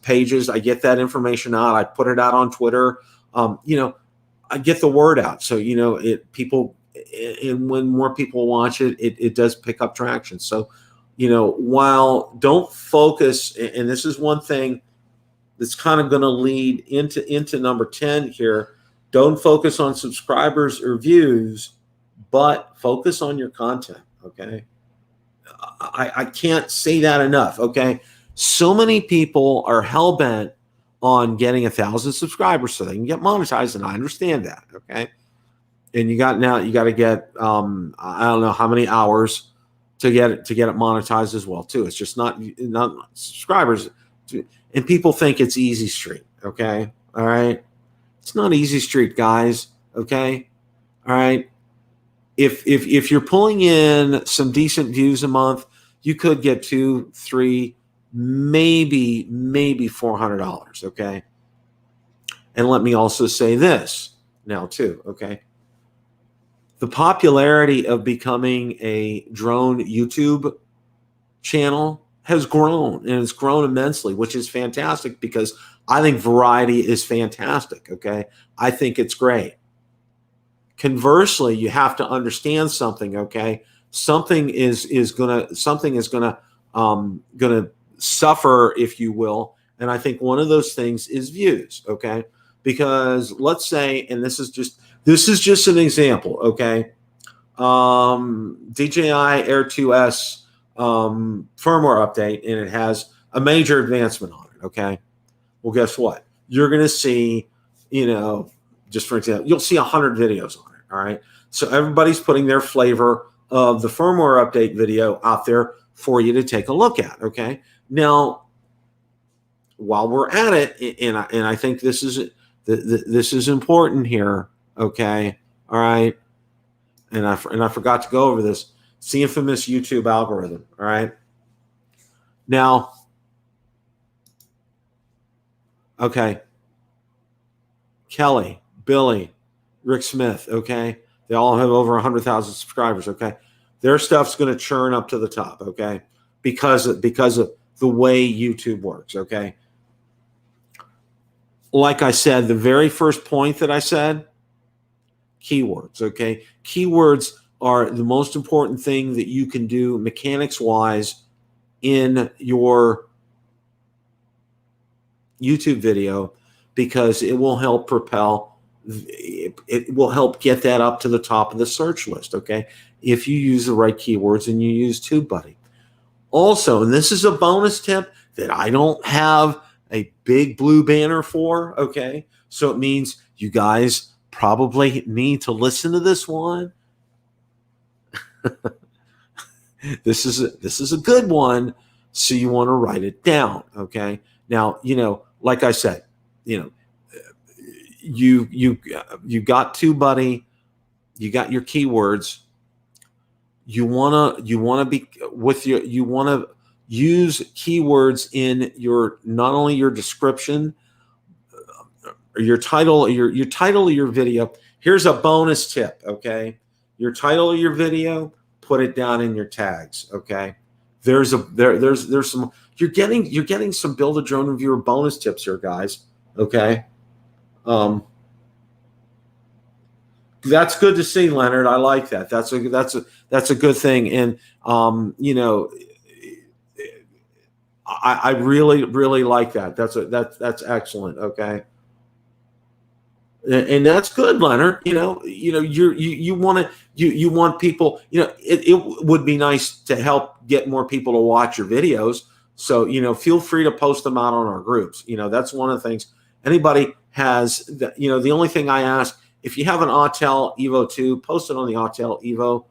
pages. I get that information out. I put it out on Twitter. I get the word out. So, and when more people watch it, it does pick up traction. So, while don't focus, and this is one thing that's kind of going to lead into number 10 here. Don't focus on subscribers or views, but focus on your content. Okay. I can't say that enough. Okay. So many people are hell bent on getting 1,000 subscribers so they can get monetized. And I understand that. Okay. And you got to get, I don't know how many hours to get it monetized as well too. It's just not subscribers, and people think it's easy street. Okay. All right. It's not easy street, guys. Okay. All right. If you're pulling in some decent views a month, you could get $200, $300, maybe $400. Okay. And let me also say this now too. Okay. The popularity of becoming a drone YouTube channel has grown, and it's grown immensely, which is fantastic because I think variety is fantastic. Okay. I think it's great. Conversely, you have to understand something. Okay. Something is gonna suffer, if you will. And I think one of those things is views. Okay. Because let's say, and this is just an example. Okay. DJI Air 2S firmware update, and it has a major advancement on it. Okay. Well, guess what? You're going to see, just for example, you'll see 100 videos on it. All right. So everybody's putting their flavor of the firmware update video out there for you to take a look at. Okay. Now, while we're at it, and I think this is important here. Okay. All right. And I forgot to go over this. It's the infamous YouTube algorithm. All right. Now, okay. Kelly, Billy, Rick Smith. Okay. They all have over 100,000 subscribers. Okay. Their stuff's going to churn up to the top. Okay. Because of the way YouTube works. Okay. Like I said, the very first point that I said, keywords. Okay. Keywords are the most important thing that you can do mechanics wise in your YouTube video, because it will help propel, it will help get that up to the top of the search list. Okay. If you use the right keywords and you use TubeBuddy. Also, and this is a bonus tip that I don't have a big blue banner for. Okay. So it means you guys probably need to listen to this one. This is a good one, so you want to write it down. Okay. Now, like I said, you got TubeBuddy, you got your keywords. You want to use keywords in your, not only your description, or your title of your video. Here's a bonus tip. Okay. Your title of your video, put it down in your tags. Okay. There's some, you're getting some Build a Drone Reviewer bonus tips here, guys. Okay. That's good to see, Leonard. I like that. That's a good thing. And I really like that. That's excellent. Okay. And that's good, Leonard. You want people. It would be nice to help get more people to watch your videos. So feel free to post them out on our groups. That's one of the things. Anybody has the only thing I ask, if you have an Autel Evo 2, post it on the Autel Evo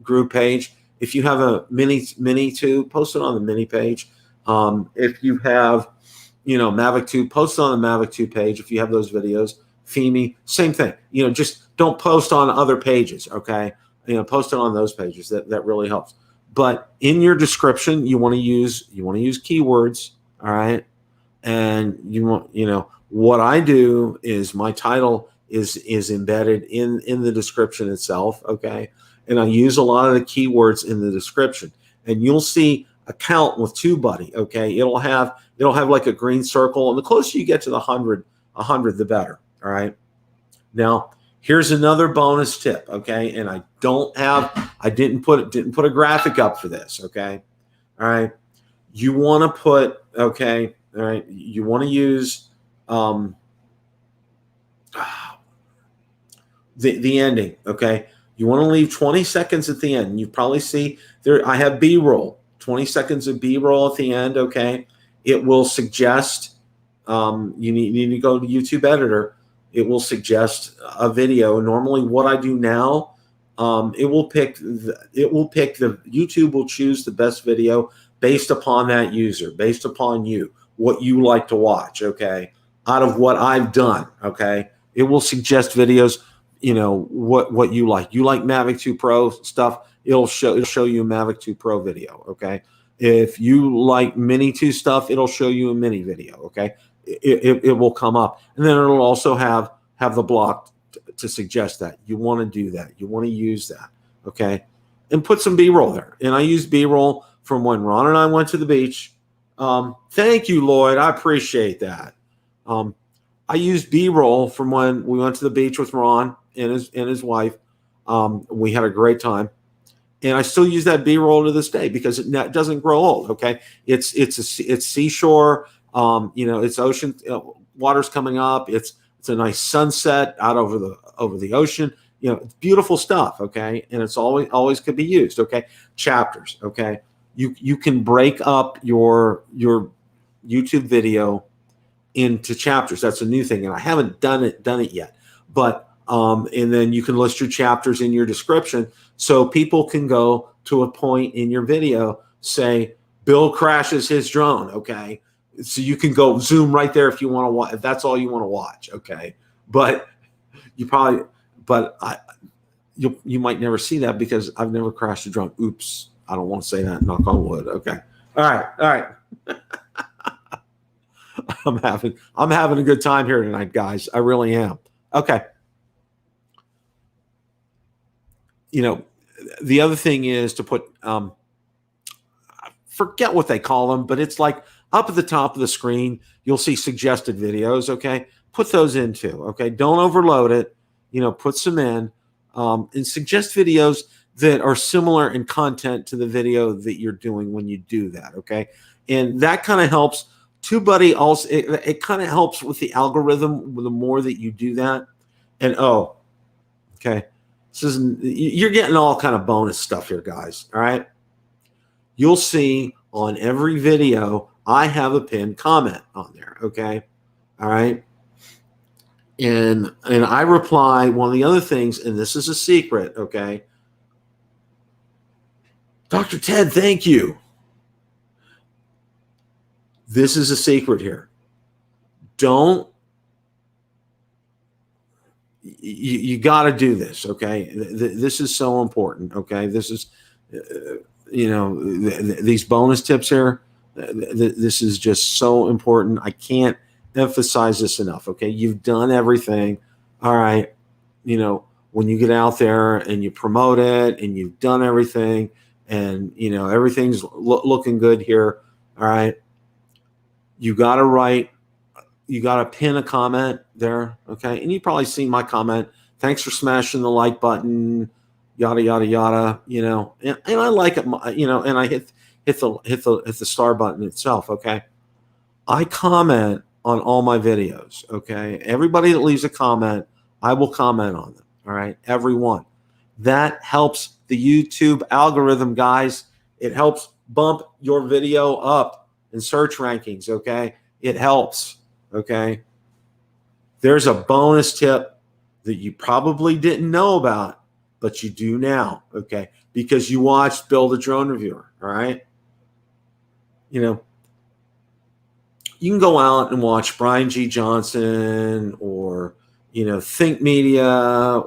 group page. If you have a Mini 2, post it on the Mini page. If you have Mavic 2, post it on the Mavic 2 page. If you have those videos. Fimi, same thing. Just don't post on other pages. Okay. Post it on those pages. That really helps. But in your description, you want to use keywords. All right. And what I do is my title is embedded in the description itself. Okay. And I use a lot of the keywords in the description, and you'll see a count with TubeBuddy. Okay. It'll have like a green circle, and the closer you get to the 100, the better. All right. Now, here's another bonus tip. Okay. And I didn't put a graphic up for this. Okay. All right. You want to put, okay. All right. You want to use, the ending. Okay. You want to leave 20 seconds at the end. You probably see there, I have B-roll, 20 seconds of B-roll at the end. Okay. It will suggest, you need to go to YouTube editor. It will suggest a video. Normally what I do now, YouTube will choose the best video based upon that user, based upon you, what you like to watch. Okay. Out of what I've done. Okay. It will suggest videos, what you like. You like Mavic 2 Pro stuff, it'll show you a Mavic 2 Pro video, okay? If you like Mini 2 stuff, it'll show you a Mini video, okay? It will come up. And then it'll also have the block to suggest that. You want to do that. You want to use that, okay? And put some B-roll there. And I use B-roll from when Ron and I went to the beach. Thank you, Lloyd. I appreciate that. I used B-roll from when we went to the beach with Ron and his wife. We had a great time. And I still use that B-roll to this day because it doesn't grow old, okay? It's seashore, it's ocean, water's coming up. It's a nice sunset out over the ocean. It's beautiful stuff, okay? And it's always could be used, okay? Chapters, okay? You can break up your YouTube video into chapters. That's a new thing, and I haven't done it yet. But and then you can list your chapters in your description, so people can go to a point in your video, say Bill crashes his drone, okay? So you can go zoom right there if you want to watch. If that's all you want to watch, okay? But you might never see that because I've never crashed a drone. Oops, I don't want to say that. Knock on wood. Okay. All right. I'm having a good time here tonight, guys. I really am. Okay. The other thing is to put, forget what they call them, but it's like up at the top of the screen, you'll see suggested videos. Okay. Put those in too. Okay. Don't overload it. Put some in, and suggest videos that are similar in content to the video that you're doing when you do that. Okay. And that kind of helps. TubeBuddy also, it kind of helps with the algorithm the more that you do that. And okay. You're getting all kind of bonus stuff here, guys. All right. You'll see on every video, I have a pinned comment on there. Okay. All right. And I reply, one of the other things, and this is a secret, okay? Dr. Ted, thank you. This is a secret here. You got to do this, okay? This is so important, okay? This is, these bonus tips here, this is just so important. I can't emphasize this enough, okay? You've done everything. All right. When you get out there and you promote it and you've done everything and, everything's looking good here. All right. You got to pin a comment there. Okay. And you probably seen my comment. Thanks for smashing the like button, yada, yada, yada, and I like it, and I hit the star button itself. Okay. I comment on all my videos, okay? Everybody that leaves a comment, I will comment on them, all right? Everyone. That helps the YouTube algorithm, guys. It helps bump your video up in search rankings, okay? It helps, okay? There's a bonus tip that you probably didn't know about, but you do now, okay? Because you watched Bill the Drone Reviewer, all right? You can go out and watch Brian G. Johnson or, Think Media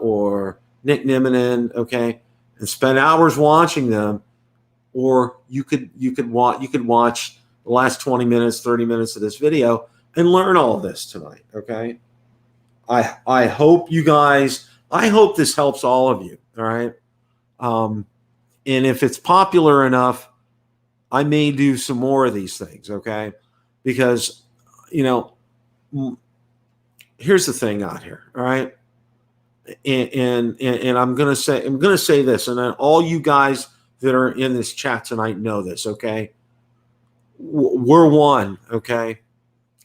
or Nick Niminen, okay, and spend hours watching them, or you could watch the last 20 minutes, 30 minutes of this video and learn all of this tonight, okay? I hope you guys, I hope this helps all of you, all right? And if it's popular enough, I may do some more of these things, okay? Because, here's the thing out here, all right? And I'm gonna say this, and then all you guys that are in this chat tonight know this, okay? We're one, okay?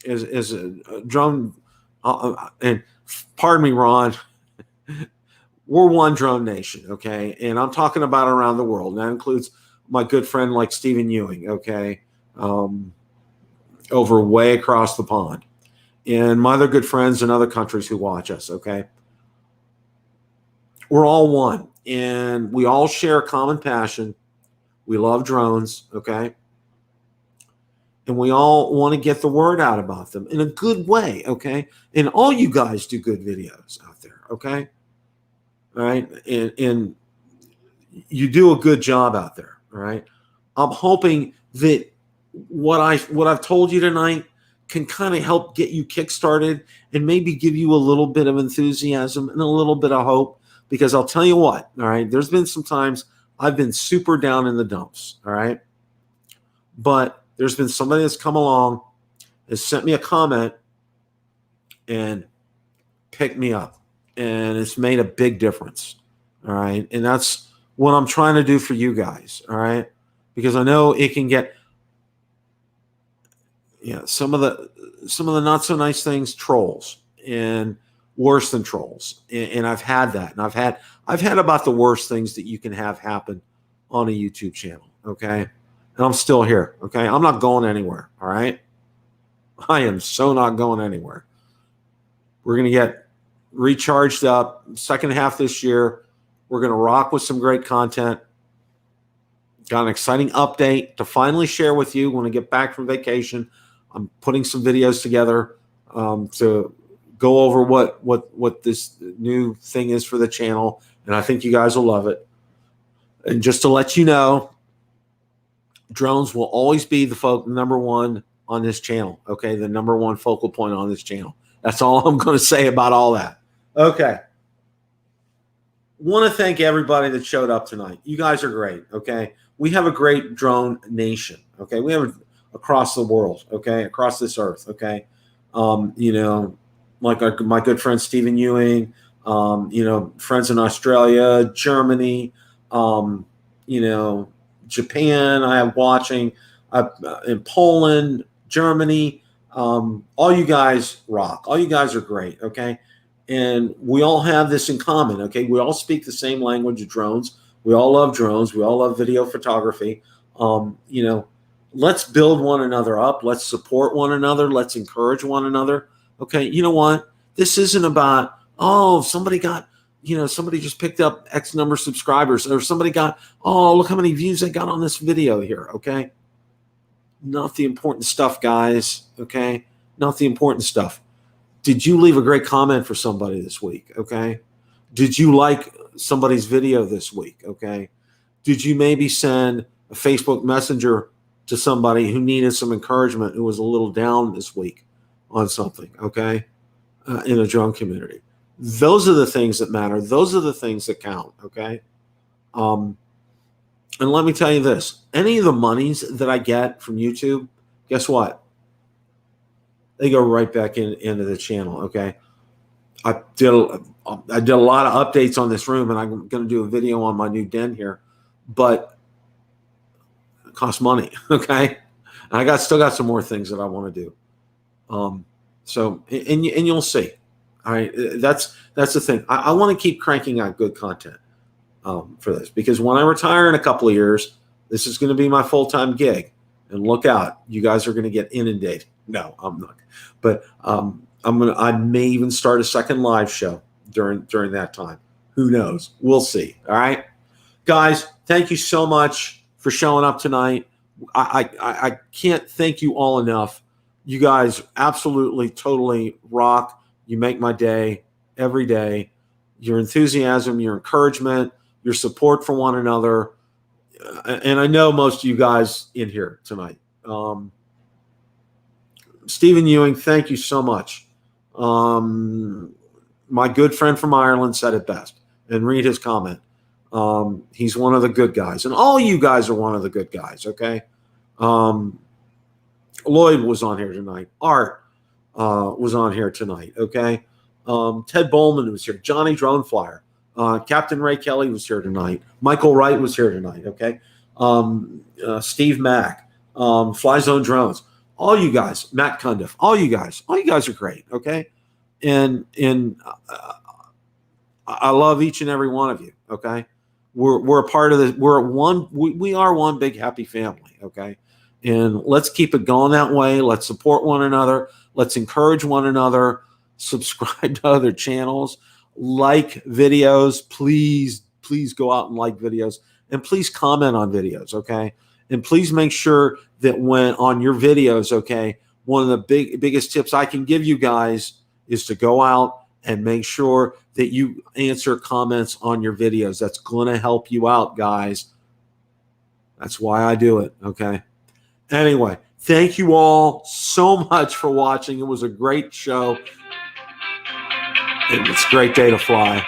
As a drone, and pardon me, Ron. We're one drone nation, okay? And I'm talking about around the world. And that includes my good friend like Stephen Ewing, okay? Over way across the pond. And my other good friends in other countries who watch us, okay? We're all one. And we all share a common passion. We love drones, okay? and we all want to get the word out about them in a good way, okay? And all you guys do good videos out there, okay? All right, and you do a good job out there, all right? I'm hoping that what I've told you tonight can kind of help get you kickstarted and maybe give you a little bit of enthusiasm and a little bit of hope. Because I'll tell you what, all right, there's been some times I've been super down in the dumps, all right? But there's been somebody that's come along, has sent me a comment, and picked me up. And it's made a big difference, all right? And that's what I'm trying to do for you guys, all right? Because I know it can get, some of the not so nice things, trolls, and worse than trolls. And I've had that. And I've had about the worst things that you can have happen on a YouTube channel, okay? And I'm still here, okay? I'm not going anywhere, all right? I am so not going anywhere. We're going to get recharged up second half this year. We're going to rock with some great content. Got an exciting update to finally share with you when I get back from vacation. I'm putting some videos together to go over what this new thing is for the channel, and I think you guys will love it. And just to let you know, drones will always be the number one on this channel, okay? The number one focal point on this channel. That's all I'm going to say about all that. Okay. Want to thank everybody that showed up tonight. You guys are great, okay? We have a great drone nation, okay? We have it across the world, okay? Across this earth, okay? Like my good friend Stephen Ewing, friends in Australia, Germany, Japan, I am watching, in Poland, Germany. All you guys rock. All you guys are great, okay? And we all have this in common, okay? We all speak the same language of drones. We all love drones. We all love video photography. Let's build one another up. Let's support one another. Let's encourage one another. Okay, you know what? This isn't about, somebody just picked up X number of subscribers, or somebody got, look how many views I got on this video here, okay? Not the important stuff, guys, okay? Not the important stuff. Did you leave a great comment for somebody this week, okay? Did you like somebody's video this week, okay? Did you maybe send a Facebook Messenger to somebody who needed some encouragement, who was a little down this week on something, okay, in a drone community? Those are the things that matter. Those are the things that count, okay? And let me tell you this. Any of the monies that I get from YouTube, guess what? They go right back into the channel, okay? I did a lot of updates on this room, and I'm going to do a video on my new den here, but it costs money, okay? And I still got some more things that I want to do. And you'll see. All right, that's the thing. I want to keep cranking out good content for this, because when I retire in a couple of years, this is going to be my full-time gig. And look out, you guys are going to get inundated. No, I'm not. But I may even start a second live show during that time. Who knows? We'll see. All right, guys. Thank you so much for showing up tonight. I can't thank you all enough. You guys absolutely, totally rock. You make my day every day. Your enthusiasm, your encouragement, your support for one another. And I know most of you guys in here tonight. Stephen Ewing, thank you so much. My good friend from Ireland said it best. And read his comment. He's one of the good guys. And all you guys are one of the good guys, okay? Lloyd was on here tonight. Art was on here tonight, okay? Ted Bowman was here. Johnny Drone Flyer. Captain Ray Kelly was here tonight. Michael Wright was here tonight, okay? Steve Mack. Fly Zone Drones. All you guys. Matt Cundiff. All you guys are great, okay? And I love each and every one of you, okay? We're a part of this. We are one big happy family, okay? And let's keep it going that way. Let's support one another. Let's encourage one another. Subscribe to other channels. Like videos. Please go out and like videos. And please comment on videos, okay? And please make sure that when on your videos, okay, one of the biggest tips I can give you guys is to go out and make sure that you answer comments on your videos. That's going to help you out, guys. That's why I do it, okay? Anyway, thank you all so much for watching. It was a great show. It's a great day to fly.